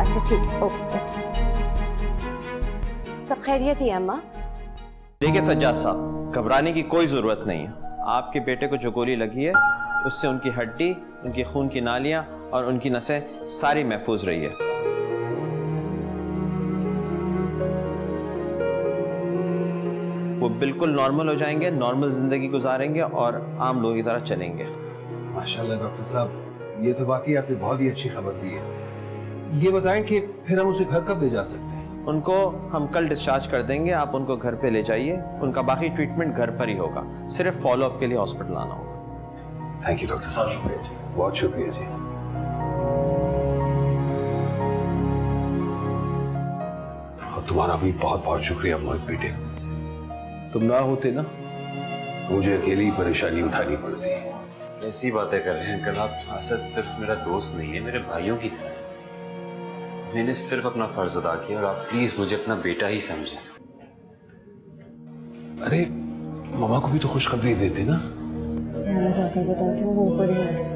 अच्छा ठीक है, ओके ओके। सब खैरियत ही है अम्मा? देखिए सज्जाद साहब, घबराने की कोई ज़रूरत नहीं है। आपके बेटे को जो गोली लगी है उससे उनकी हड्डी, उनकी खून की नालियां और उनकी नसें सारी महफूज रही है। वो बिल्कुल नॉर्मल हो जाएंगे, नॉर्मल जिंदगी गुजारेंगे और आम लोगों की तरह चलेंगे। माशाल्लाह डॉक्टर साहब, ये तो वाकई आपने बहुत ही अच्छी खबर दी है। ये बताएं कि फिर हम उसे घर कब ले जा सकते हैं? उनको हम कल डिस्चार्ज कर देंगे, आप उनको घर पे ले जाइए। उनका बाकी ट्रीटमेंट घर पर ही होगा, सिर्फ फॉलोअप के लिए हॉस्पिटल आना होगा। थैंक यू डॉक्टर साहब, शुक्रिया जी, बहुत शुक्रिया जी। और तुम्हारा भी बहुत बहुत शुक्रिया मोहित बेटे, तुम ना होते ना मुझे अकेली ही परेशानी उठानी पड़ती। कैसी बातें कर रहे हैं अंकल आप? असद सिर्फ मेरा दोस्त नहीं है, मेरे भाइयों की तरह। मैंने सिर्फ अपना फर्ज अदा किया और आप प्लीज मुझे अपना बेटा ही समझें। अरे मामा को भी तो खुशखबरी देते ना। मैं जाकर बताती हूँ, वो ऊपर ही है।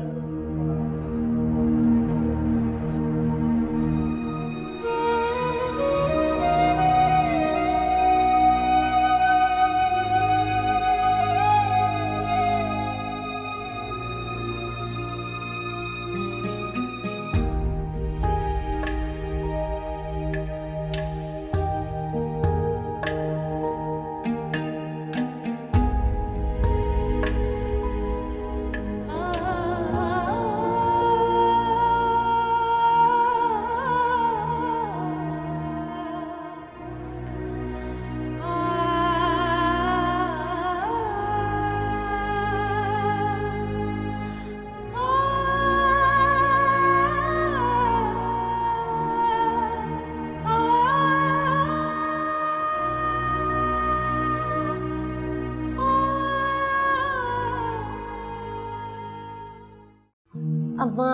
अम्मा,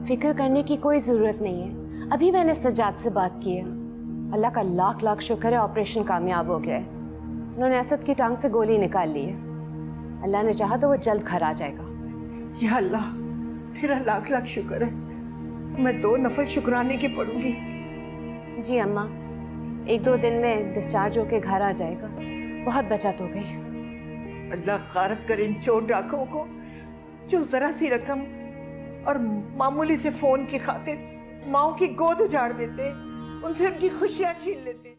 फिक्र करने की कोई जरूरत नहीं है। अभी मैंने सज्जाद से बात की है। अल्लाह का लाख लाख शुक्र है, ऑपरेशन कामयाब हो गया है। उन्होंने असद की टांग से गोली निकाल ली है। अल्लाह ने चाहा तो वो जल्द घर आ जाएगा। या अल्लाह, तेरा लाख लाख शुक्र है। मैं 2 नफल शुक्राने की पढ़ूंगी। जी अम्मा, 1-2 दिन में डिस्चार्ज होके घर आ जाएगा। बहुत बचत हो गई। अल्लाह गारत करे इन चोर डाकुओं को जो जरा सी रकम और मामूली से फोन की खातिर माओ की गोद उजाड़ देते, उनसे उनकी खुशियां छीन लेते।